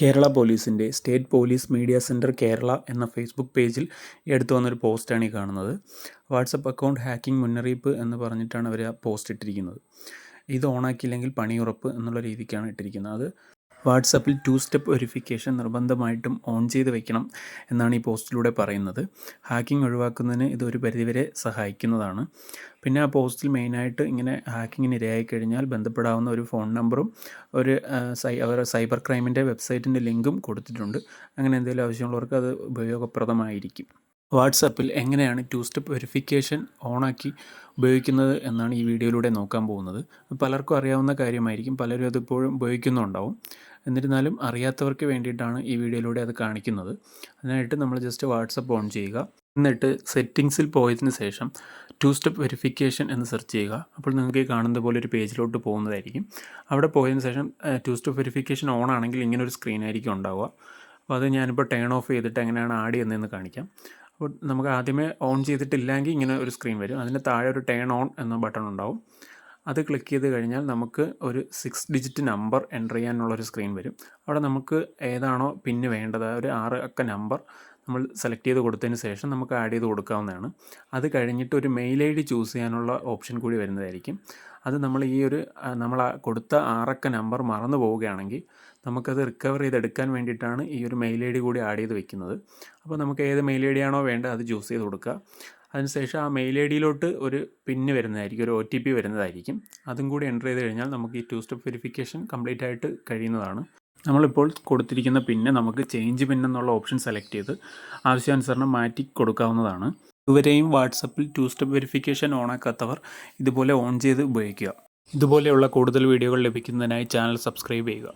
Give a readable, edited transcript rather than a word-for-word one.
കേരള പോലീസിൻ്റെ state police media centre Kerala എന്ന Facebook പേജിൽ ഈ അടുത്ത് വന്നൊരു പോസ്റ്റാണ് ഈ കാണുന്നത്. വാട്സപ്പ് അക്കൗണ്ട് ഹാക്കിംഗ് മുന്നറിയിപ്പ് എന്ന് പറഞ്ഞിട്ടാണ് അവർ ആ പോസ്റ്റ് ഇട്ടിരിക്കുന്നത്. ഇത് ഓണാക്കിയില്ലെങ്കിൽ പണിയുറപ്പ് എന്നുള്ള രീതിക്കാണ് ഇട്ടിരിക്കുന്നത്. അത് വാട്സപ്പിൽ 2 സ്റ്റെപ്പ് വെരിഫിക്കേഷൻ നിർബന്ധമായിട്ടും ഓൺ ചെയ്ത് വെക്കണം എന്നാണ് ഈ പോസ്റ്റിലൂടെ പറയുന്നത്. ഹാക്കിംഗ് ഒഴിവാക്കുന്നതിന് ഇതൊരു പരിധിവരെ സഹായിക്കുന്നതാണ്. പിന്നെ ആ പോസ്റ്റിൽ മെയിനായിട്ട് ഇങ്ങനെ ഹാക്കിങ്ങിന് ഇരയായി കഴിഞ്ഞാൽ ബന്ധപ്പെടാവുന്ന ഒരു ഫോൺ നമ്പറും ഒരു അവരുടെ സൈബർ ക്രൈമിൻ്റെ വെബ്സൈറ്റിൻ്റെ ലിങ്കും കൊടുത്തിട്ടുണ്ട്. അങ്ങനെ എന്തെങ്കിലും ആവശ്യമുള്ളവർക്ക് അത് ഉപയോഗപ്രദമായിരിക്കും. വാട്സപ്പിൽ എങ്ങനെയാണ് 2 സ്റ്റെപ്പ് വെരിഫിക്കേഷൻ ഓണാക്കി ഉപയോഗിക്കുന്നത് എന്നാണ് ഈ വീഡിയോയിലൂടെ നോക്കാൻ പോകുന്നത്. പലർക്കും അറിയാവുന്ന കാര്യമായിരിക്കും, പലരും അതിപ്പോഴും ഉപയോഗിക്കുന്നുണ്ടാവും. എന്നിരുന്നാലും അറിയാത്തവർക്ക് വേണ്ടിയിട്ടാണ് ഈ വീഡിയോയിലൂടെ അത് കാണിക്കുന്നത്. അതിനായിട്ട് നമ്മൾ ജസ്റ്റ് വാട്സപ്പ് ഓൺ ചെയ്യുക. എന്നിട്ട് സെറ്റിങ്സിൽ പോയതിന് ശേഷം 2 സ്റ്റെപ്പ് വെരിഫിക്കേഷൻ എന്ന് സെർച്ച് ചെയ്യുക. അപ്പോൾ നിങ്ങൾക്ക് ഈ കാണുന്നത് പോലെ ഒരു പേജിലോട്ട് പോകുന്നതായിരിക്കും. അവിടെ പോയതിന് ശേഷം 2 സ്റ്റെപ്പ് വെരിഫിക്കേഷൻ ഓൺ ആണെങ്കിൽ ഇങ്ങനെ ഒരു സ്ക്രീൻ ആയിരിക്കും ഉണ്ടാവുക. അപ്പോൾ അത് ഞാനിപ്പോൾ ടേൺ ഓഫ് ചെയ്തിട്ട് എങ്ങനെയാണ് ആഡ് ചെയ്യുന്നതെന്ന് കാണിക്കാം. അപ്പോൾ നമുക്ക് ആദ്യമേ ഓൺ ചെയ്തിട്ടില്ലെങ്കിൽ ഇങ്ങനെ ഒരു സ്ക്രീൻ വരും. അതിന് താഴെ ഒരു ടേൺ ഓൺ എന്ന ബട്ടൺ ഉണ്ടാവും. അത് ക്ലിക്ക് ചെയ്ത് കഴിഞ്ഞാൽ നമുക്ക് ഒരു 6 ഡിജിറ്റ് നമ്പർ എൻ്റർ ചെയ്യാനുള്ളൊരു സ്ക്രീൻ വരും. അവിടെ നമുക്ക് ഏതാണോ പിന്ന് വേണ്ടത്, ഒരു 6 അക്ക നമ്പർ നമ്മൾ സെലക്ട് ചെയ്ത് കൊടുത്തതിന് ശേഷം നമുക്ക് ആഡ് ചെയ്ത് കൊടുക്കാവുന്നതാണ്. അത് കഴിഞ്ഞിട്ട് ഒരു മെയിൽ ഐ ഡി ചൂസ് ചെയ്യാനുള്ള ഓപ്ഷൻ കൂടി വരുന്നതായിരിക്കും. അത് നമ്മൾ നമ്മൾ കൊടുത്ത 6 അക്ക നമ്പർ മറന്നു പോവുകയാണെങ്കിൽ നമുക്കത് റിക്കവർ ചെയ്തെടുക്കാൻ വേണ്ടിയിട്ടാണ് ഈ ഒരു മെയിൽ ഐ ഡി കൂടി ആഡ് ചെയ്ത് വെക്കുന്നത്. അപ്പോൾ നമുക്ക് ഏത് മെയിൽ ഐ ഡി ആണോ വേണ്ടത് അത് ചൂസ് ചെയ്ത് കൊടുക്കുക. അതിനുശേഷം ആ മെയിൽ ഐ ഡിയിലോട്ട് ഒരു പിന്ന് വരുന്നതായിരിക്കും, ഒരു OTP വരുന്നതായിരിക്കും. അതും കൂടി എൻ്റർ ചെയ്ത് കഴിഞ്ഞാൽ നമുക്ക് ഈ 2 സ്റ്റെപ്പ് വെരിഫിക്കേഷൻ കംപ്ലീറ്റ് ആയിട്ട് കഴിയുന്നതാണ്. നമ്മളിപ്പോൾ കൊടുത്തിരിക്കുന്ന പിന്ന് നമുക്ക് ചേഞ്ച് പിൻ എന്നുള്ള ഓപ്ഷൻ സെലക്ട് ചെയ്ത് ആവശ്യാനുസരണം മാറ്റി കൊടുക്കാവുന്നതാണ്. ഇതുവരെയും വാട്സപ്പിൽ 2 സ്റ്റെപ്പ് വെരിഫിക്കേഷൻ ഓണാക്കാത്തവർ ഇതുപോലെ ഓൺ ചെയ്ത് ഉപയോഗിക്കുക. ഇതുപോലെയുള്ള കൂടുതൽ വീഡിയോകൾ ലഭിക്കുന്നതിനായി ചാനൽ സബ്സ്ക്രൈബ് ചെയ്യുക.